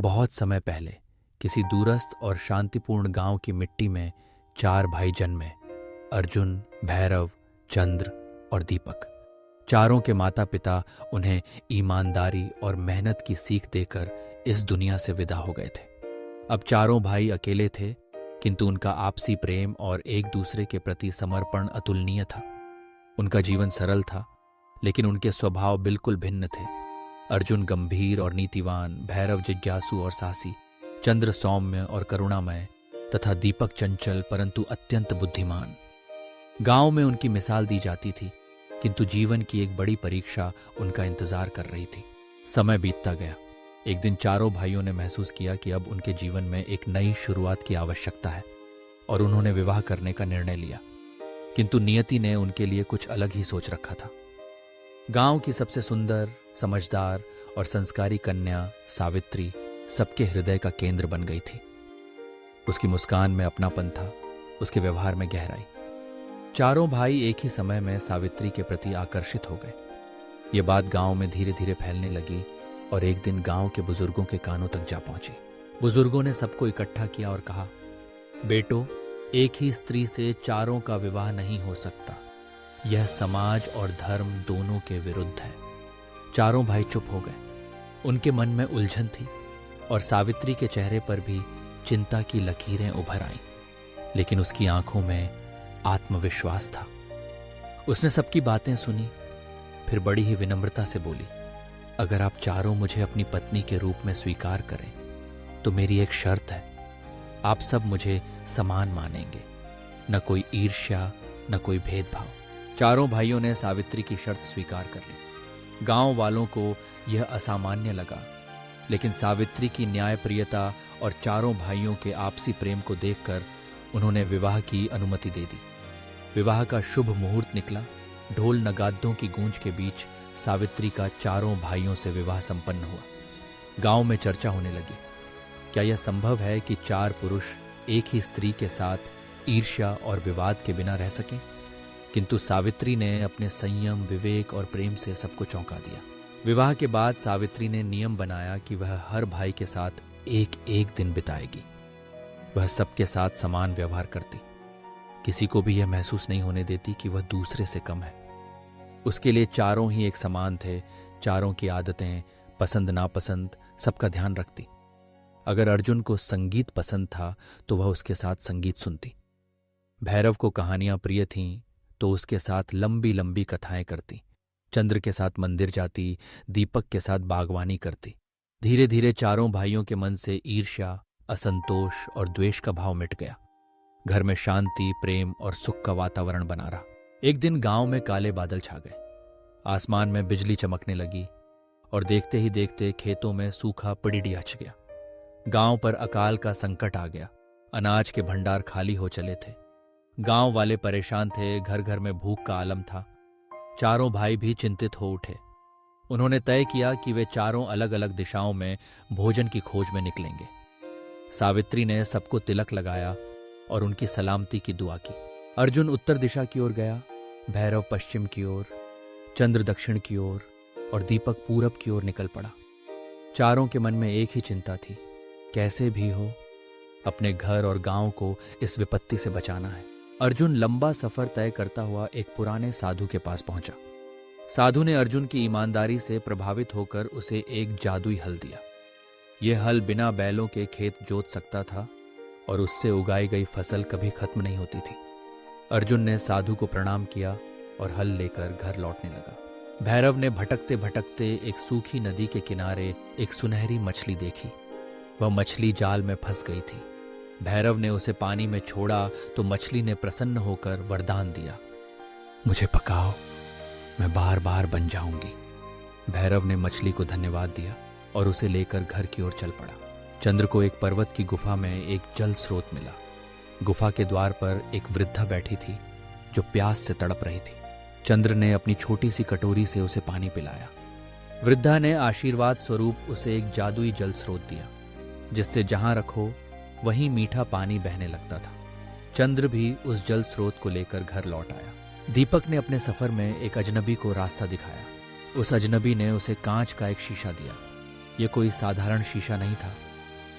बहुत समय पहले किसी दूरस्थ और शांतिपूर्ण गांव की मिट्टी में 4 भाई जन्मे। अर्जुन, भैरव, चंद्र और दीपक। चारों के माता पिता उन्हें ईमानदारी और मेहनत की सीख देकर इस दुनिया से विदा हो गए थे। अब चारों भाई अकेले थे, किंतु उनका आपसी प्रेम और एक दूसरे के प्रति समर्पण अतुलनीय था। उनका जीवन सरल था, लेकिन उनके स्वभाव बिल्कुल भिन्न थे। अर्जुन गंभीर और नीतिवान, भैरव जिज्ञासु और साहसी, चंद्र सौम्य और करुणामय तथा दीपक चंचल परंतु अत्यंत बुद्धिमान। गांव में उनकी मिसाल दी जाती थी, किंतु जीवन की एक बड़ी परीक्षा उनका इंतजार कर रही थी। समय बीतता गया। एक दिन चारों भाइयों ने महसूस किया कि अब उनके जीवन में एक नई शुरुआत की आवश्यकता है और उन्होंने विवाह करने का निर्णय लिया। किंतु नियति ने उनके लिए कुछ अलग ही सोच रखा था। गांव की सबसे सुंदर, समझदार और संस्कारी कन्या सावित्री सबके हृदय का केंद्र बन गई थी। उसकी मुस्कान में अपनापन था, उसके व्यवहार में गहराई। चारों भाई एक ही समय में सावित्री के प्रति आकर्षित हो गए। ये बात गांव में धीरे धीरे फैलने लगी और एक दिन गांव के बुजुर्गों के कानों तक जा पहुंची। बुजुर्गों ने सबको इकट्ठा किया और कहा, बेटो, एक ही स्त्री से चारों का विवाह नहीं हो सकता। यह समाज और धर्म दोनों के विरुद्ध है। चारों भाई चुप हो गए। उनके मन में उलझन थी और सावित्री के चेहरे पर भी चिंता की लकीरें उभर आईं, लेकिन उसकी आंखों में आत्मविश्वास था। उसने सबकी बातें सुनी, फिर बड़ी ही विनम्रता से बोली, अगर आप चारों मुझे अपनी पत्नी के रूप में स्वीकार करें तो मेरी एक शर्त है। आप सब मुझे समान मानेंगे, न कोई ईर्ष्या, न कोई भेदभाव। चारों भाइयों ने सावित्री की शर्त स्वीकार कर ली। गांव वालों को यह असामान्य लगा, लेकिन सावित्री की न्यायप्रियता और चारों भाइयों के आपसी प्रेम को देखकर उन्होंने विवाह की अनुमति दे दी। विवाह का शुभ मुहूर्त निकला। ढोल नगादों की गूंज के बीच सावित्री का चारों भाइयों से विवाह संपन्न हुआ। गांव में चर्चा होने लगी, क्या यह संभव है कि 4 पुरुष एक ही स्त्री के साथ ईर्ष्या और विवाद के बिना रह सकें? किंतु सावित्री ने अपने संयम, विवेक और प्रेम से सबको चौंका दिया। विवाह के बाद सावित्री ने नियम बनाया कि वह हर भाई के साथ एक एक दिन बिताएगी। वह सबके साथ समान व्यवहार करती, किसी को भी यह महसूस नहीं होने देती कि वह दूसरे से कम है। उसके लिए चारों ही एक समान थे। चारों की आदतें, पसंद नापसंद सबका ध्यान रखती। अगर अर्जुन को संगीत पसंद था तो वह उसके साथ संगीत सुनती। भैरव को कहानियां प्रिय थीं तो उसके साथ लंबी लंबी कथाएं करती। चंद्र के साथ मंदिर जाती, दीपक के साथ बागवानी करती। धीरे धीरे चारों भाइयों के मन से ईर्ष्या, असंतोष और द्वेष का भाव मिट गया। घर में शांति, प्रेम और सुख का वातावरण बना रहा। एक दिन गांव में काले बादल छा गए। आसमान में बिजली चमकने लगी और देखते ही देखते खेतों में सूखा पड़िड़ी हच गया। गांव पर अकाल का संकट आ गया। अनाज के भंडार खाली हो चले थे। गांव वाले परेशान थे। घर घर में भूख का आलम था। चारों भाई भी चिंतित हो उठे। उन्होंने तय किया कि वे चारों अलग अलग दिशाओं में भोजन की खोज में निकलेंगे। सावित्री ने सबको तिलक लगाया और उनकी सलामती की दुआ की। अर्जुन उत्तर दिशा की ओर गया, भैरव पश्चिम की ओर, चंद्र दक्षिण की ओर और दीपक पूरब की ओर निकल पड़ा। चारों के मन में एक ही चिंता थी, कैसे भी हो अपने घर और गांव को इस विपत्ति से बचाना है। अर्जुन लंबा सफर तय करता हुआ एक पुराने साधु के पास पहुंचा। साधु ने अर्जुन की ईमानदारी से प्रभावित होकर उसे एक जादुई हल दिया। यह हल बिना बैलों के खेत जोत सकता था और उससे उगाई गई फसल कभी खत्म नहीं होती थी। अर्जुन ने साधु को प्रणाम किया और हल लेकर घर लौटने लगा। भैरव ने भटकते भटकते एक सूखी नदी के किनारे एक सुनहरी मछली देखी। वह मछली जाल में फंस गई थी। भैरव ने उसे पानी में छोड़ा तो मछली ने प्रसन्न होकर वरदान दिया, मुझे पकाओ, मैं बार बार बन जाऊंगी। भैरव ने मछली को धन्यवाद दिया और उसे लेकर घर की ओर चल पड़ा। चंद्र को एक पर्वत की गुफा में एक जल स्रोत मिला। गुफा के द्वार पर एक वृद्धा बैठी थी जो प्यास से तड़प रही थी। चंद्र ने अपनी छोटी सी कटोरी से उसे पानी पिलाया। वृद्धा ने आशीर्वाद स्वरूप उसे एक जादुई जल स्रोत दिया, जिससे जहां रखो वहीं मीठा पानी बहने लगता था। चंद्र भी उस जल स्रोत को लेकर घर लौट आया। दीपक ने अपने सफर में एक अजनबी को रास्ता दिखाया। उस अजनबी ने उसे कांच का एक शीशा दिया। यह कोई साधारण शीशा नहीं था,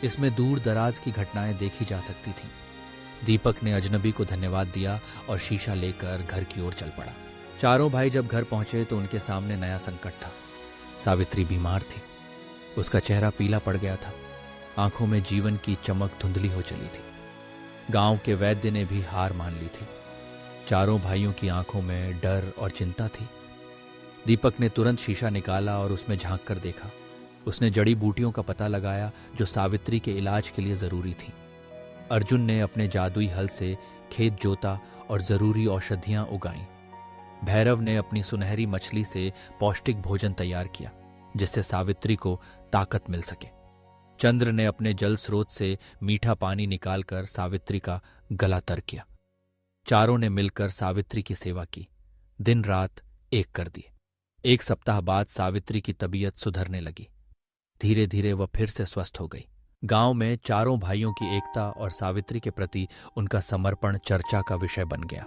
इसमें दूर दराज की घटनाएं देखी जा सकती थीं। दीपक ने अजनबी को धन्यवाद दिया और शीशा लेकर घर की ओर चल पड़ा। चारों भाई जब घर पहुंचे तो उनके सामने नया संकट था। सावित्री बीमार थी। उसका चेहरा पीला पड़ गया था। आंखों में जीवन की चमक धुंधली हो चली थी। गांव के वैद्य ने भी हार मान ली थी। चारों भाइयों की आंखों में डर और चिंता थी। दीपक ने तुरंत शीशा निकाला और उसमें झांक कर देखा। उसने जड़ी बूटियों का पता लगाया जो सावित्री के इलाज के लिए जरूरी थी। अर्जुन ने अपने जादुई हल से खेत जोता और जरूरी औषधियां उगाईं। भैरव ने अपनी सुनहरी मछली से पौष्टिक भोजन तैयार किया जिससे सावित्री को ताकत मिल सके। चंद्र ने अपने जल स्रोत से मीठा पानी निकालकर सावित्री का गला तर किया। चारों ने मिलकर सावित्री की सेवा की, दिन रात एक कर दिए। 1 सप्ताह बाद सावित्री की तबीयत सुधरने लगी। धीरे धीरे वह फिर से स्वस्थ हो गई। गांव में चारों भाइयों की एकता और सावित्री के प्रति उनका समर्पण चर्चा का विषय बन गया।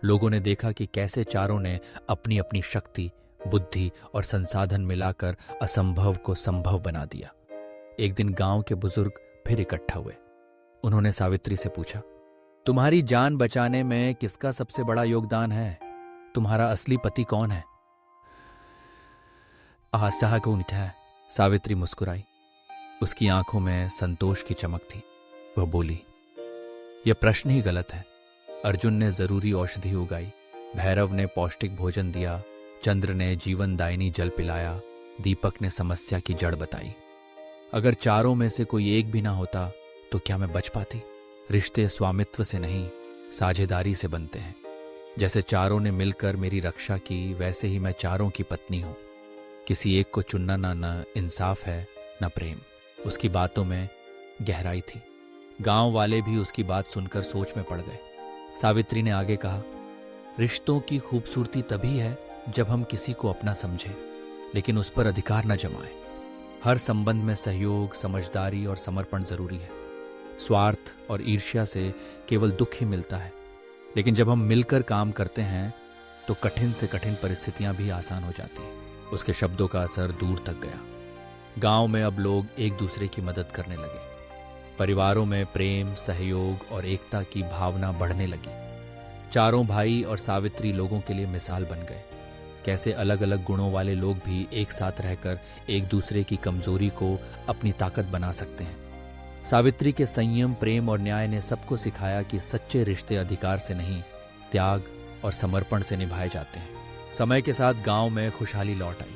लोगों ने देखा कि कैसे चारों ने अपनी अपनी शक्ति, बुद्धि और संसाधन मिलाकर असंभव को संभव बना दिया। एक दिन गांव के बुजुर्ग फिर इकट्ठा हुए। उन्होंने सावित्री से पूछा, तुम्हारी जान बचाने में किसका सबसे बड़ा योगदान है? तुम्हारा असली पति कौन है? आस्था को है। सावित्री मुस्कुराई। उसकी आंखों में संतोष की चमक थी। वह बोली, यह प्रश्न ही गलत है। अर्जुन ने जरूरी औषधि उगाई, भैरव ने पौष्टिक भोजन दिया, चंद्र ने जीवनदायिनी जल पिलाया, दीपक ने समस्या की जड़ बताई। अगर चारों में से कोई एक भी ना होता तो क्या मैं बच पाती? रिश्ते स्वामित्व से नहीं, साझेदारी से बनते हैं। जैसे चारों ने मिलकर मेरी रक्षा की, वैसे ही मैं चारों की पत्नी हूं। किसी एक को चुनना ना इंसाफ है न प्रेम। उसकी बातों में गहराई थी। गांव वाले भी उसकी बात सुनकर सोच में पड़ गए। सावित्री ने आगे कहा, रिश्तों की खूबसूरती तभी है जब हम किसी को अपना समझें, लेकिन उस पर अधिकार न जमाएं। हर संबंध में सहयोग, समझदारी और समर्पण जरूरी है। स्वार्थ और ईर्ष्या से केवल दुख ही मिलता है, लेकिन जब हम मिलकर काम करते हैं तो कठिन से कठिन परिस्थितियां भी आसान हो जाती हैं। उसके शब्दों का असर दूर तक गया। गांव में अब लोग एक दूसरे की मदद करने लगे। परिवारों में प्रेम, सहयोग और एकता की भावना बढ़ने लगी। चारों भाई और सावित्री लोगों के लिए मिसाल बन गए। कैसे अलग अलग गुणों वाले लोग भी एक साथ रहकर एक दूसरे की कमजोरी को अपनी ताकत बना सकते हैं। सावित्री के संयम, प्रेम और न्याय ने सबको सिखाया कि सच्चे रिश्ते अधिकार से नहीं, त्याग और समर्पण से निभाए जाते हैं। समय के साथ गांव में खुशहाली लौट आई।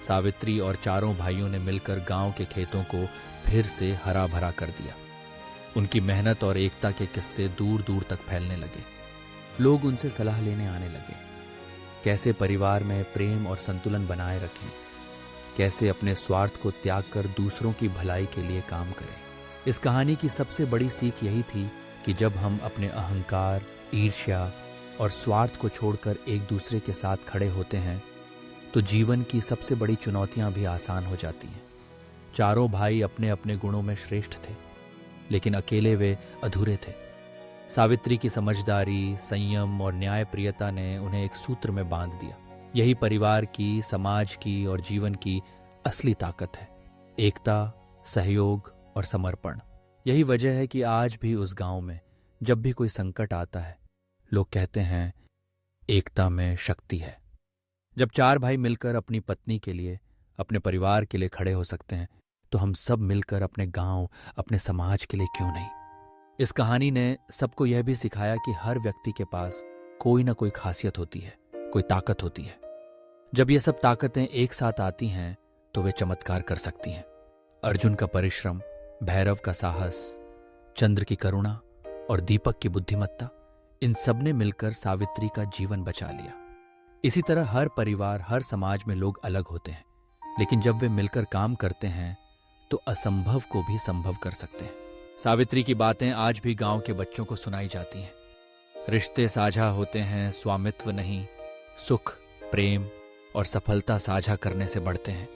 सावित्री और चारों भाइयों ने मिलकर गांव के खेतों को फिर से हरा भरा कर दिया। उनकी मेहनत और एकता के किस्से दूर दूर तक फैलने लगे। लोग उनसे सलाह लेने आने लगे। कैसे परिवार में प्रेम और संतुलन बनाए रखें, कैसे अपने स्वार्थ को त्याग कर दूसरों की भलाई के लिए काम करें। इस कहानी की सबसे बड़ी सीख यही थी कि जब हम अपने अहंकार, ईर्ष्या और स्वार्थ को छोड़कर एक दूसरे के साथ खड़े होते हैं तो जीवन की सबसे बड़ी चुनौतियां भी आसान हो जाती हैं। चारों भाई अपने अपने गुणों में श्रेष्ठ थे, लेकिन अकेले वे अधूरे थे। सावित्री की समझदारी, संयम और न्यायप्रियता ने उन्हें एक सूत्र में बांध दिया। यही परिवार की, समाज की और जीवन की असली ताकत है। एकता, सहयोग और समर्पण। यही वजह है कि आज भी उस गांव में जब भी कोई संकट आता है, लोग कहते हैं, एकता में शक्ति है। जब 4 भाई मिलकर अपनी पत्नी के लिए, अपने परिवार के लिए खड़े हो सकते हैं, तो हम सब मिलकर अपने गांव, अपने समाज के लिए क्यों नहीं। इस कहानी ने सबको यह भी सिखाया कि हर व्यक्ति के पास कोई ना कोई खासियत होती है, कोई ताकत होती है। जब ये सब ताकतें एक साथ आती हैं तो वे चमत्कार कर सकती हैं। अर्जुन का परिश्रम, भैरव का साहस, चंद्र की करुणा और दीपक की बुद्धिमत्ता, इन सब ने मिलकर सावित्री का जीवन बचा लिया। इसी तरह हर परिवार, हर समाज में लोग अलग होते हैं, लेकिन जब वे मिलकर काम करते हैं तो असंभव को भी संभव कर सकते हैं। सावित्री की बातें आज भी गांव के बच्चों को सुनाई जाती हैं। रिश्ते साझा होते हैं, स्वामित्व नहीं। सुख, प्रेम और सफलता साझा करने से बढ़ते हैं,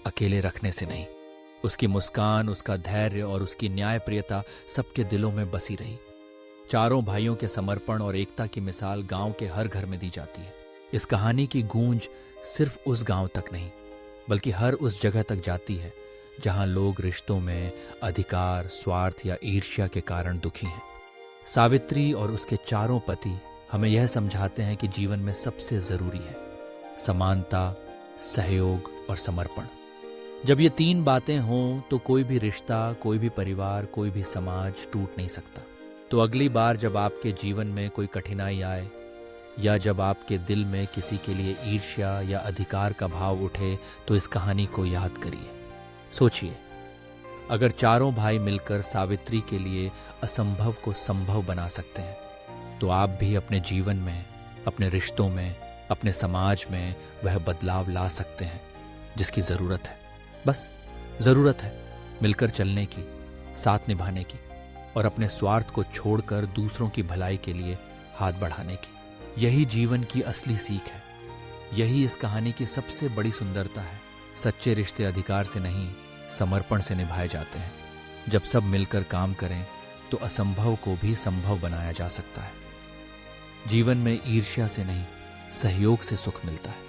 अकेले रखने से नहीं। उसकी मुस्कान, उसका धैर्य और उसकी न्यायप्रियता सबके दिलों में बसी रही। चारों भाइयों के समर्पण और एकता की मिसाल गांव के हर घर में दी जाती है। इस कहानी की गूंज सिर्फ उस गांव तक नहीं, बल्कि हर उस जगह तक जाती है जहां लोग रिश्तों में अधिकार, स्वार्थ या ईर्ष्या के कारण दुखी हैं। सावित्री और उसके चारों पति हमें यह समझाते हैं कि जीवन में सबसे जरूरी है समानता, सहयोग और समर्पण। जब ये तीन बातें हों तो कोई भी रिश्ता, कोई भी परिवार, कोई भी समाज टूट नहीं सकता। तो अगली बार जब आपके जीवन में कोई कठिनाई आए या जब आपके दिल में किसी के लिए ईर्ष्या या अधिकार का भाव उठे तो इस कहानी को याद करिए। सोचिए, अगर चारों भाई मिलकर सावित्री के लिए असंभव को संभव बना सकते हैं तो आप भी अपने जीवन में, अपने रिश्तों में, अपने समाज में वह बदलाव ला सकते हैं जिसकी ज़रूरत है। बस ज़रूरत है मिलकर चलने की, साथ निभाने की और अपने स्वार्थ को छोड़कर दूसरों की भलाई के लिए हाथ बढ़ाने की। यही जीवन की असली सीख है। यही इस कहानी की सबसे बड़ी सुंदरता है। सच्चे रिश्ते अधिकार से नहीं, समर्पण से निभाए जाते हैं। जब सब मिलकर काम करें तो असंभव को भी संभव बनाया जा सकता है। जीवन में ईर्ष्या से नहीं, सहयोग से सुख मिलता है।